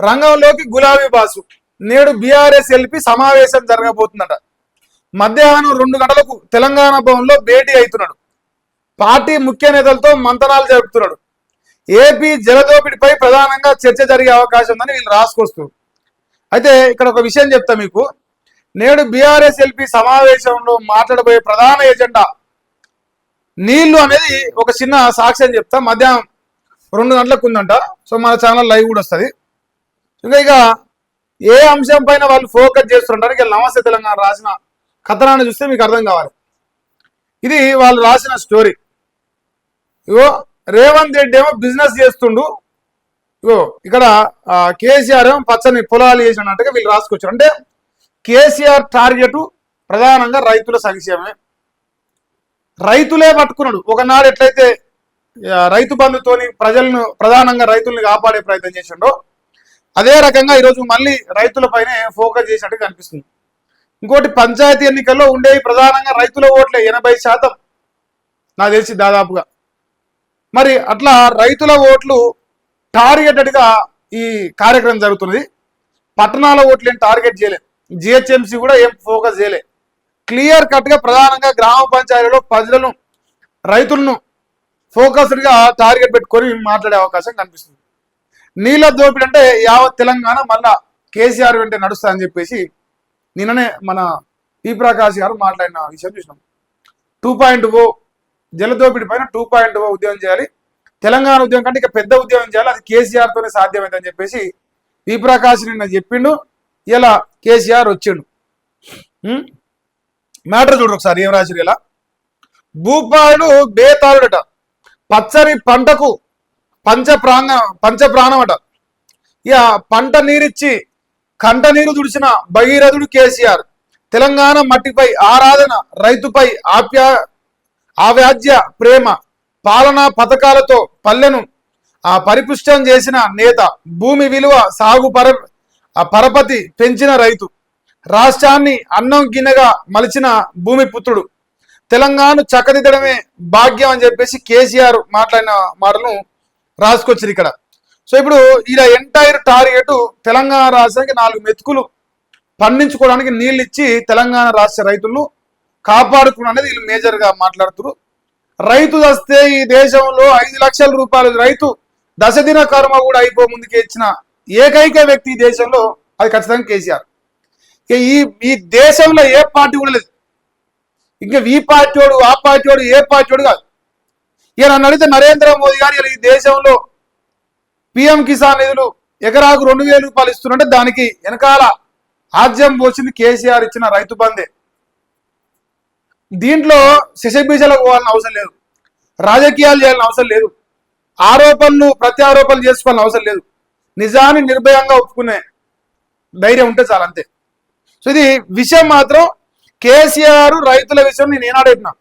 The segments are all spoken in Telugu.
రంగంలోకి గులాబీ బాసు. నేడు బీఆర్ఎస్ ఎల్పీ సమావేశం జరగబోతుందట. మధ్యాహ్నం 2 గంటలకు తెలంగాణ భవన్లో భేటీ అవుతున్నాడు. పార్టీ ముఖ్య నేతలతో మంతనాలు జరుపుతున్నాడు. ఏపీ జలదోపిడిపై ప్రధానంగా చర్చ జరిగే అవకాశం ఉందని వీళ్ళు రాసుకొస్తారు. అయితే ఇక్కడ ఒక విషయం చెప్తా మీకు. నేడు బీఆర్ఎస్ ఎల్పీ సమావేశంలో మాట్లాడబోయే ప్రధాన ఎజెండా నీళ్లు అనేది ఒక చిన్న సాక్ష్యం చెప్తా. మధ్యాహ్నం 2 గంటలకు ఉందంట. సో మన ఛానల్ లైవ్ కూడా వస్తుంది. ఇక ఏ అంశం పైన వాళ్ళు ఫోకస్ చేస్తుంటారు. ఇక నమస్తే తెలంగాణ రాసిన కథనాన్ని చూస్తే మీకు అర్థం కావాలి. ఇది వాళ్ళు రాసిన స్టోరీ. ఇగో రేవంత్ రెడ్డి ఏమో బిజినెస్ చేస్తుండు. ఇగో ఇక్కడ కేసీఆర్ ఏమో పచ్చని పొలాలు చేసినట్టుగా వీళ్ళు రాసుకొచ్చారు. అంటే కేసీఆర్ టార్గెట్ ప్రధానంగా రైతుల సంక్షేమమే. రైతులే పట్టుకున్నాడు. ఒకనాడు ఎట్లయితే రైతు బంధుతోని ప్రజలను ప్రధానంగా రైతుల్ని కాపాడే ప్రయత్నం చేసిండో అదే రకంగా ఈరోజు మళ్ళీ రైతులపైనే ఫోకస్ చేసినట్టు కనిపిస్తుంది. ఇంకోటి పంచాయతీ ఎన్నికల్లో ఉండేవి ప్రధానంగా రైతుల ఓట్లే 80% నాకు తెలిసి దాదాపుగా. మరి అట్లా రైతుల ఓట్లు టార్గెటెడ్గా ఈ కార్యక్రమం జరుగుతున్నది. పట్టణాల ఓట్లు ఏం టార్గెట్ చేయలే. జిహెచ్ఎంసీ కూడా ఏం ఫోకస్ చేయలే. క్లియర్ కట్గా ప్రధానంగా గ్రామ పంచాయతీలో ప్రజలను రైతులను ఫోకస్డ్గా టార్గెట్ పెట్టుకొని మాట్లాడే అవకాశం కనిపిస్తుంది. నీళ్ళ దోపిడీ అంటే యావత్ తెలంగాణ మళ్ళా కేసీఆర్ వెంటే నడుస్తా అని చెప్పేసి నిన్ననే మన పి ప్రకాష్ గారు మాట్లాడిన విషయం చూసినాం. 2.0 జలదోపిడి పైన 2.0 ఉద్యమం చేయాలి. తెలంగాణ ఉద్యమం కంటే ఇక పెద్ద ఉద్యమం చేయాలి. అది కేసీఆర్తోనే సాధ్యమైందని చెప్పేసి పి ప్రకాష్ నిన్న చెప్పిండు. ఇలా కేసీఆర్ వచ్చిండు. మ్యాటర్ చూడు ఒకసారి ఏం రాశారు. ఇలా భూపాలుడు బేతాళుడట, పచ్చని పంటకు పంచప్రాణమట. ఇక పంట నీరిచ్చి కంట నీరు తుడిచిన భగీరథుడు కేసీఆర్. తెలంగాణ మట్టిపై ఆరాధన, రైతుపై ఆవ్యాజ్య ప్రేమ, పాలనా పథకాలతో పల్లెను పరిపుష్టం చేసిన నేత, భూమి విలువ సాగు పరపతి పెంచిన రైతు, రాష్ట్రాన్ని అన్నం గిన్నెగా మలిచిన భూమి పుత్రుడు, తెలంగాణ చక్కదిద్దడమే భాగ్యం అని చెప్పేసి కేసీఆర్ మాట్లాడిన మాటలను రాసుకొచ్చారు ఇక్కడ. సో ఇప్పుడు ఇలా ఎంటైర్ టార్గెట్ తెలంగాణ రాష్ట్రానికి 4 మెతుకులు పండించుకోవడానికి నీళ్ళు ఇచ్చి తెలంగాణ రాష్ట్ర రైతులను కాపాడుకున్న అనేది వీళ్ళు మేజర్గా మాట్లాడుతున్నారు. రైతు వస్తే ఈ దేశంలో 5 లక్షల రూపాయలు రైతు దశదిన కర్మ కూడా అయిపో ముందుకే ఇచ్చిన ఏకైక వ్యక్తి ఈ దేశంలో అది ఖచ్చితంగా కేసీఆర్. ఈ దేశంలో ఏ పార్టీ కూడా లేదు. ఇంకా ఈ పార్టీ వాడు ఆ పార్టీ వాడు ఏ పార్టీ వాడు కాదు. ఇక నన్ను అడిగితే నరేంద్ర మోదీ గారు ఇలా ఈ దేశంలో పిఎం కిసాన్ నిధులు ఎకరాకు 2,000 రూపాయలు ఇస్తున్నట్టే దానికి వెనకాల ఆజ్యం పోసింది కేసీఆర్ ఇచ్చిన రైతు బందే. దీంట్లో శశబీజలకు పోవాలని అవసరం లేదు, రాజకీయాలు చేయాలని అవసరం లేదు, ఆరోపణలు ప్రత్యారోపణలు చేసుకోవాలని అవసరం లేదు. నిజాన్ని నిర్భయంగా ఒప్పుకునే ధైర్యం ఉంటే చాలు, అంతే. సో ఇది విషయం మాత్రం కేసీఆర్ రైతుల విషయం నేను ఏనాడైనా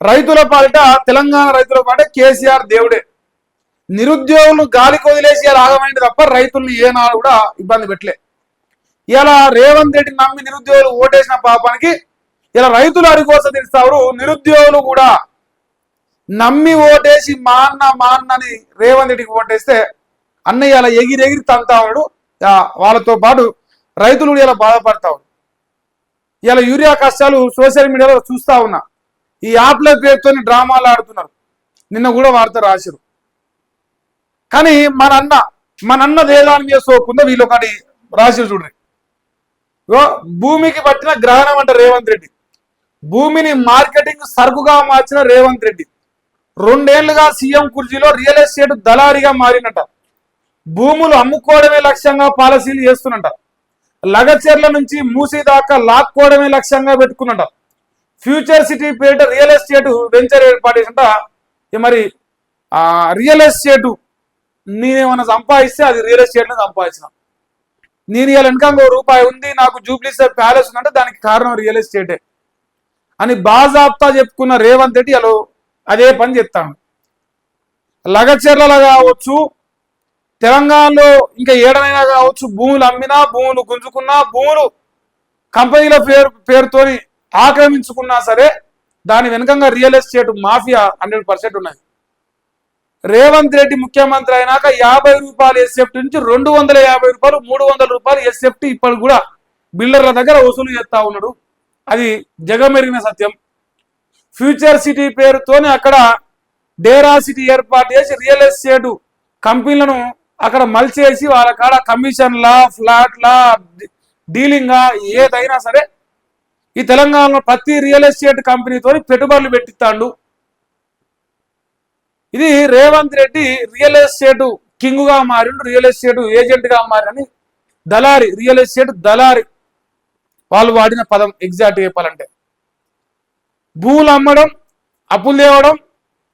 రైతుల పాలిట తెలంగాణ రైతుల పాట కేసీఆర్ దేవుడే. నిరుద్యోగులు గాలికి వదిలేసి ఆగమైంది తప్ప రైతుల్ని ఏనాడు కూడా ఇబ్బంది పెట్టలే. ఇలా రేవంత్ రెడ్డి నమ్మి నిరుద్యోగులు ఓటేసిన పాపానికి ఇలా రైతులు అడిగోస తీస్తారు. నిరుద్యోగులు కూడా నమ్మి ఓటేసి మా అన్నని రేవంత్ రెడ్డికి ఓటేస్తే అన్నయ్య ఇలా ఎగిరెగిరి తంతా ఉన్నాడు. వాళ్ళతో పాటు రైతులు ఇలా బాధపడతా ఉన్నారు. ఇలా యూరియా కష్టాలు సోషల్ మీడియాలో చూస్తా ఉన్నా. ఈ యాప్ల పేరుతో డ్రామాలు ఆడుతున్నారు. నిన్న కూడా వార్త రాశారు. కానీ మన అన్న దేదాని మీద సోకుందో వీళ్ళు ఒకటి రాశారు చూడండి. భూమికి పట్టిన గ్రహణం అంట రేవంత్ రెడ్డి. భూమిని మార్కెటింగ్ సరుకుగా మార్చిన రేవంత్ రెడ్డి 2 ఏళ్లుగా సీఎం కుర్చీలో రియల్ ఎస్టేట్ దళారిగా మారినట. భూములు అమ్ముకోవడమే లక్ష్యంగా పాలసీలు చేస్తున్నట. లగచెర్ల నుంచి మూసీ దాకా లాక్కోవడమే లక్ష్యంగా పెట్టుకున్నట. ఫ్యూచర్ సిటీ పేరిట రియల్ ఎస్టేట్ వెంచర్ ఏర్పాటు చేసినట. మరి రియల్ ఎస్టేట్ నేనేమన్నా సంపాదిస్తే అది రియల్ ఎస్టేట్ని సంపాదించిన. నేను ఇలా వెనక ₹1 ఉంది, నాకు జూబ్లీస్ ప్యాలెస్ ఉందంటే దానికి కారణం రియల్ ఎస్టేటే అని బాజాబ్తా చెప్పుకున్న రేవంత్ రెడ్డి అలా అదే పని చెప్తాను. లగచెర్లలో కావచ్చు, తెలంగాణలో ఇంకా ఏడనైనా కావచ్చు, భూములు అమ్మినా, భూములు గుంజుకున్నా, భూములు కంపెనీల పేరుతోని ఆక్రమించుకున్నా సరే దాని వెనుకంగా రియల్ ఎస్టేట్ మాఫియా 100% ఉన్నది. రేవంత్ రెడ్డి ముఖ్యమంత్రి అయినాక 50 రూపాయలు ఎస్ఎఫ్టీ నుంచి 250 రూపాయలు 300 రూపాయలు ఎస్ఎఫ్టీ ఇప్పుడు కూడా బిల్డర్ల దగ్గర వసూలు చేస్తా ఉన్నాడు. అది జగమెరిగిన సత్యం. ఫ్యూచర్ సిటీ పేరుతోనే అక్కడ డేరా సిటీ ఏర్పాటు చేసి రియల్ ఎస్టేట్ కంపెనీలను అక్కడ మలిచేసి వాళ్ళ కాడ కమిషన్లా ఫ్లాట్లా డీలింగా ఏదైనా సరే ఈ తెలంగాణలో ప్రతి రియల్ ఎస్టేట్ కంపెనీతో పెట్టుబడులు పెట్టిస్తాడు. ఇది రేవంత్ రెడ్డి రియల్ ఎస్టేట్ కింగ్గా మారిండు, రియల్ ఎస్టేట్ ఏజెంట్గా మారని దళారి, రియల్ ఎస్టేట్ దళారి వాళ్ళు వాడిన పదం ఎగ్జాక్ట్ చెప్పాలంటే. భూములు అమ్మడం, అప్పులు తేవడం,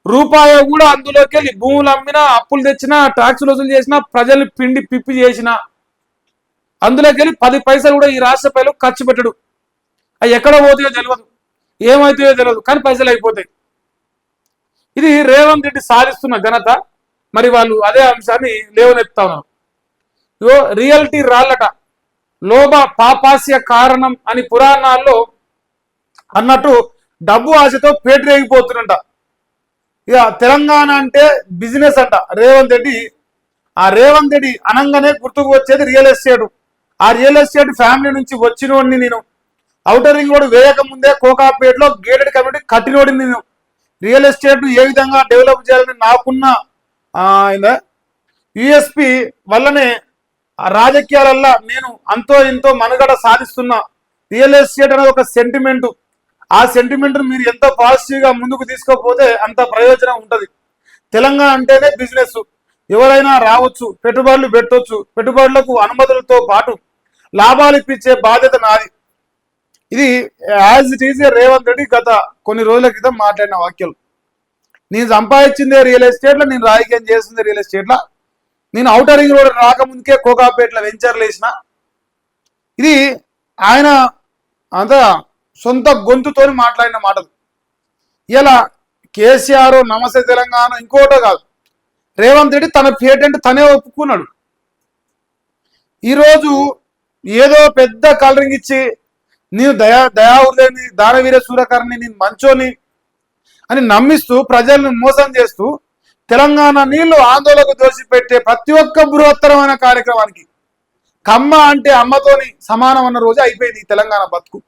రూపాయి కూడా అందులోకి వెళ్ళి భూములు అమ్మినా, అప్పులు తెచ్చినా, ట్యాక్సులు వసూలు చేసినా, ప్రజలు పిండి పిప్పి చేసిన అందులోకి వెళ్ళి 10 పైసలు కూడా ఈ రాష్ట్ర ప్రజలు ఖర్చు పెట్టడు. అవి ఎక్కడ పోతాయో తెలియదు, ఏమవుతాయో తెలియదు, కానీ పైసలు అయిపోతాయి. ఇది రేవంత్ రెడ్డి సాధిస్తున్న ఘనత. మరి వాళ్ళు అదే అంశాన్ని లేవనెత్తా ఉన్నారు. ఇగో రియల్టీ రాళ్ళట, లోభ పాపాస్య కారణం అని పురాణాల్లో అన్నట్టు డబ్బు ఆశతో పేటరేగిపోతున్నట. ఇక తెలంగాణ అంటే బిజినెస్ అంట రేవంత్ రెడ్డి. ఆ రేవంత్ రెడ్డి అనంగానే గుర్తుకు వచ్చేది రియల్ ఎస్టేట్. ఆ రియల్ ఎస్టేట్ ఫ్యామిలీ నుంచి వచ్చినోడిని నేను. ఔటర్ రింగ్ రోడ్ వేయక ముందే కోకాపేటలో గేటెడ్ కమ్యూనిటీ కట్టినోడిని నేను. రియల్ ఎస్టేట్ ఏ విధంగా డెవలప్ చేయాలని నాకున్న యుఎస్పి వల్లనే రాజకీయాలల్లో నేను అంతో ఇంతో మనుగడ సాధిస్తున్నా. రియల్ ఎస్టేట్ అనేది ఒక సెంటిమెంటు. ఆ సెంటిమెంట్ మీరు ఎంత పాజిటివ్గా ముందుకు తీసుకోకపోతే అంత ప్రయోజనం ఉంటుంది. తెలంగాణ అంటేనే బిజినెస్. ఎవరైనా రావచ్చు, పెట్టుబడులు పెట్టవచ్చు, పెట్టుబడులకు అనుమతులతో పాటు లాభాలు ఇప్పించే బాధ్యత నాది. ఇది as it is Revanth Reddy గత కొన్ని రోజుల క్రితం మాట్లాడిన వాక్యాలు. నేను సంపాదించిందే రియల్ ఎస్టేట్లో, నేను రాజకీయం చేసిందే రియల్ ఎస్టేట్లో, నేను ఔటర్ రింగ్ రోడ్ రాకముందుకే కోకాపేటలో వెంచర్లు వేసిన. ఇది ఆయన అంతా సొంత గొంతుతో మాట్లాడిన మాటలు. ఇలా కేసీఆర్ నమస్తే తెలంగాణ ఇంకోటో కాదు, రేవంత్ రెడ్డి తన పేటెంట్ తనే ఒప్పుకున్నాడు. ఈరోజు ఏదో పెద్ద కలరింగ్ ఇచ్చి నేను దయాహృదయని, దానవీర సూరకర్ణి, నేను మంచోని అని నమ్మిస్తూ ప్రజలను మోసం చేస్తూ తెలంగాణ నీళ్లు ఆందోళనకు దోషిపెట్టే ప్రతి ఒక్క బృహత్తరమైన కార్యక్రమానికి కమ్మ అంటే అమ్మతోని సమానం అన్న రోజు అయిపోయింది ఈ తెలంగాణ బతుకు.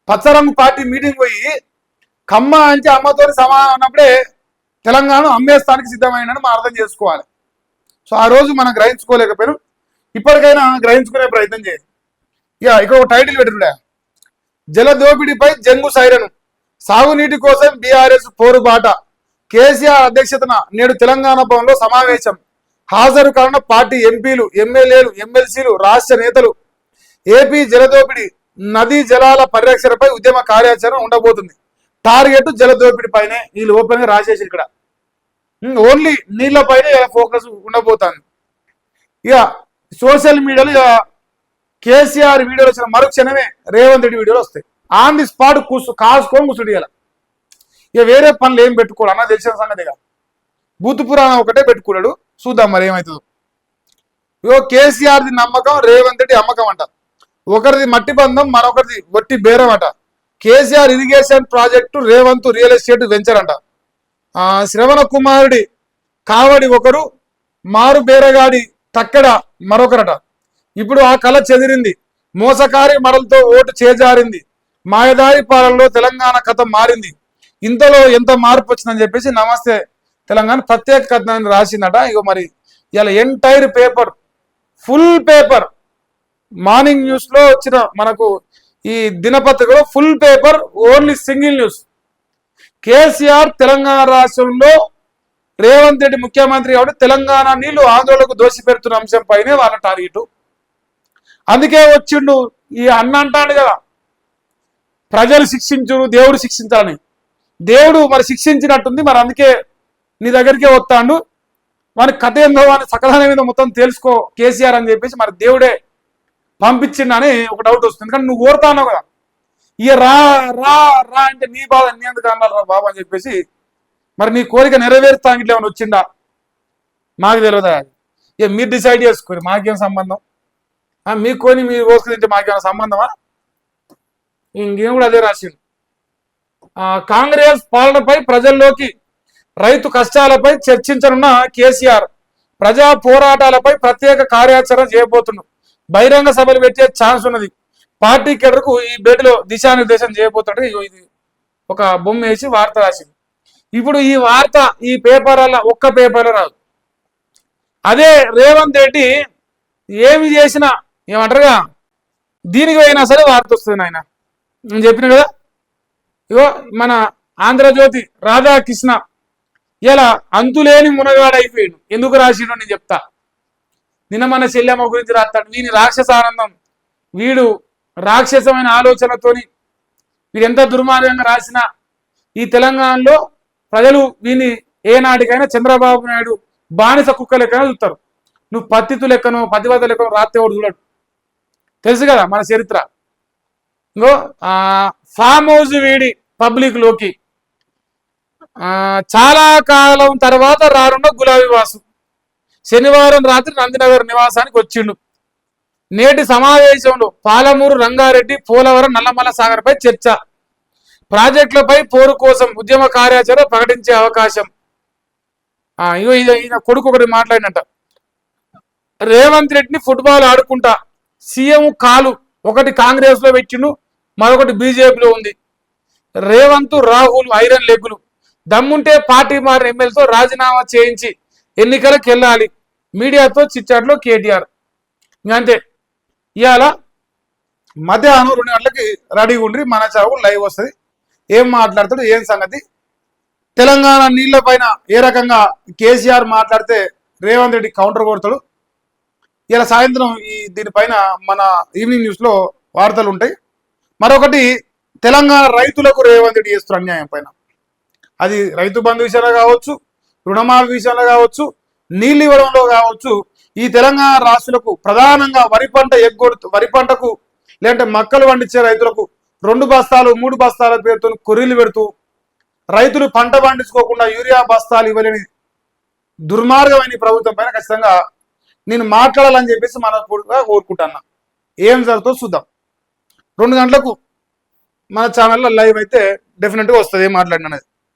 పచ్చరంగు పార్టీ మీటింగ్ పోయి కమ్మ అంటే అమ్మతోని సమానం అన్నప్పుడే తెలంగాణ అమ్మేస్తానికి సిద్ధమైందని మనం అర్థం చేసుకోవాలి. సో ఆ రోజు మనం గ్రహించుకోలేకపోయినాం. ఇప్పటికైనా గ్రహించుకునే ప్రయత్నం చేయాలి. ఇక్కడ ఒక టైటిల్ పెట్టుకుంటా, జల దోపిడీపై జంగు సైరను, సాగునీటి కోసం బీఆర్ఎస్ పోరుబాట. కేసీఆర్ అధ్యక్షతన నేడు తెలంగాణ భవన్లో సమావేశం. హాజరు కానున్న పార్టీ ఎంపీలు, ఎమ్మెల్యేలు, ఎమ్మెల్సీలు, రాష్ట్ర నేతలు. ఏపీ జలదోపిడి, నదీ జలాల పరిరక్షణపై ఉద్యమ కార్యాచరణ ఉండబోతుంది. టార్గెట్ జలదోపిడి పైనే వీళ్ళు ఓపెన్ గా రాసేసి ఇక్కడ ఓన్లీ నీళ్ల పైన ఫోకస్ ఉండబోతుంది. ఇక సోషల్ మీడియాలో కేసీఆర్ వీడియోలు వచ్చిన మరుక్షణమే రేవంత్ రెడ్డి వీడియోలు వస్తాయి. ఆన్ ది స్పాట్ కాసుకొని కూర్చుడియాల. ఇక వేరే పనులు ఏం పెట్టుకోడు అన్న తెలిసిన సంగతిగా. భూత పురాణం ఒకటే పెట్టుకున్నాడు. చూద్దాం మరి ఏమవుతుందో. ఇగో కేసీఆర్ది నమ్మకం, రేవంత్ రెడ్డి అమ్మకం అంట. ఒకరిది మట్టి బంధం, మరొకరిది వట్టి బేరం అంట. KCR irrigation project, Revanth real estate venture అంట. శ్రవణ కుమారుడి కావడి ఒకరు, మారు బేరగాడి తక్కడ మరొకరట. ఇప్పుడు ఆ కళ చెదిరింది, మోసకారి మరలతో ఓటు చేజారింది, మాయదారి పాలనలో తెలంగాణ కథ మారింది. ఇంతలో ఎంత మార్పు వచ్చిందని చెప్పేసి నమస్తే తెలంగాణ ప్రత్యేక కథనాన్ని రాసిందట. ఇగో మరి ఇలా entire paper, full paper, morning news లో వచ్చిన మనకు ఈ దినపత్రికలో full paper, only single news. KCR Telangana రాష్ట్రంలో రేవంత్ రెడ్డి ముఖ్యమంత్రి కాబట్టి తెలంగాణ నీళ్లు ఆందోళనకు దోషిపెడుతున్న అంశం పైనే వాళ్ళ టార్గెట్. అందుకే వచ్చిండు ఈ అన్న అంటాడు కదా, ప్రజలు శిక్షించు, దేవుడు శిక్షించాలని. దేవుడు మరి శిక్షించినట్టుంది, మరి అందుకే నీ దగ్గరికే వస్తాడు. వాని కథ ఏందో, వాని సకలనం ఏదో మొత్తం తెలుసుకో కేసీఆర్ అని చెప్పేసి మరి దేవుడే పంపించిండని ఒక డౌట్ వస్తుంది. కానీ నువ్వు కోరుతా అన్నావు కదా, ఇక రా రా రా అంటే నీ బాధ నీ ఎందుకు అన్నారు రా బాబు అని చెప్పేసి మరి నీ కోరిక నెరవేరుతా ఇట్లా ఏమైనా వచ్చిందా మాకు తెలియదా? ఇక మీరు డిసైడ్ చేసుకోరు, మాకేం సంబంధం. మీకు కొని మీరు కోసుకుని మాకేమైనా సంబంధమా? ఇంకేం కూడా అదే రాసిండు. కాంగ్రెస్ పాలనపై ప్రజల్లోకి రైతు కష్టాలపై చర్చించనున్న కేసీఆర్, ప్రజా పోరాటాలపై ప్రత్యేక కార్యాచరణ చేయబోతున్నాడు. బహిరంగ సభలు పెట్టే ఛాన్స్ ఉన్నది. పార్టీ కేడర్కు ఈ భేటీలో దిశానిర్దేశం చేయబోతాడు. ఇది ఒక బొమ్మ వేసి వార్త రాసింది. ఇప్పుడు ఈ వార్త ఈ పేపర్ల ఒక్క పేపర్లో రాదు. అదే రేవంత్ రెడ్డి ఏమి చేసినా ఏమంటారుగా దీనికి అయినా సరే వార్త వస్తుంది. ఆయన నేను చెప్పిన కదా, ఇగో మన ఆంధ్రజ్యోతి రాధాకృష్ణ ఇలా అంతులేని మునగాడైపోయాడు. ఎందుకు రాసిండో నేను చెప్తా. నిన్న మన చెల్లెమ్మ గురించి రాస్తాడు. వీని రాక్షస ఆనందం, వీడు రాక్షసమైన ఆలోచనతోని వీడు ఎంత దుర్మార్గంగా రాసినా ఈ తెలంగాణలో ప్రజలు వీని ఏనాటికైనా చంద్రబాబు నాయుడు బానిస కుక్క లెక్కన చూస్తారు. నువ్వు పత్తితు లెక్కను పతివత లెక్కను రాస్తే వాడు చూడడు. తెలుసు కదా మన చరిత్ర. ఇంకో ఫామ్ హౌస్ వీడి పబ్లిక్ లోకి చాలా కాలం తర్వాత రానున్న గులాబీ వాసు శనివారం రాత్రి నందినగర్ నివాసానికి వచ్చిండు. నేటి సమావేశంలో పాలమూరు రంగారెడ్డి పోలవరం నల్లమల్ల సాగర్ పై చర్చ, ప్రాజెక్టులపై పోరు కోసం ఉద్యమ కార్యాచరణ ప్రకటించే అవకాశం. ఇగో ఈయన కొడుకు ఒకటి మాట్లాడినట్ట, రేవంత్ రెడ్డిని ఫుట్బాల్ ఆడుకుంటా సీఎం కాలు ఒకటి కాంగ్రెస్ లో పెట్టిండు, మరొకటి బీజేపీలో ఉంది. రేవంత్ రాహుల్ ఐరన్ లెగ్గులు, దమ్ముంటే పార్టీ మారిన ఎమ్మెల్యేతో రాజీనామా చేయించి ఎన్నికలకు వెళ్ళాలి. మీడియాతో చిచ్చాట్లో కేటీఆర్. ఇంకంతే. ఇవాళ మధ్యాహ్నం 2 గంటలకి రెడీగా ఉండి మన చావు లైవ్ వస్తుంది. ఏం మాట్లాడతాడు, ఏం సంగతి, తెలంగాణ నీళ్ల పైన ఏ రకంగా కేసీఆర్ మాట్లాడితే రేవంత్ రెడ్డి కౌంటర్ కొడతాడు. ఇలా సాయంత్రం దీనిపైన మన ఈవినింగ్ న్యూస్ లో వార్తలు ఉంటాయి. మరొకటి, తెలంగాణ రైతులకు రేవంత్ రెడ్డి చేస్తున్న అన్యాయం పైన, అది రైతు బంధు విషయంలో కావచ్చు, రుణమాఫీ విషయంలో కావచ్చు, నీళ్ళు ఇవ్వడంలో కావచ్చు, ఈ తెలంగాణ రాష్ట్రాలకు ప్రధానంగా వరి పంటకు లేదంటే మక్కలు పండించే రైతులకు 2 బస్తాలు 3 బస్తాల పేరుతో కొర్రీలు పెడుతూ రైతులు పంట పండించుకోకుండా యూరియా బస్తాలు ఇవ్వలేని దుర్మార్గమైన ప్రభుత్వం పైన ఖచ్చితంగా నేను మాట్లాడాలని చెప్పేసి మనస్ఫూర్తిగా కోరుకుంటున్నా. ఏం జరుగుతుందో చూద్దాం. 2 గంటలకు మన ఛానల్లో లైవ్ అయితే డెఫినెట్గా వస్తుంది ఏం మాట్లాడినది.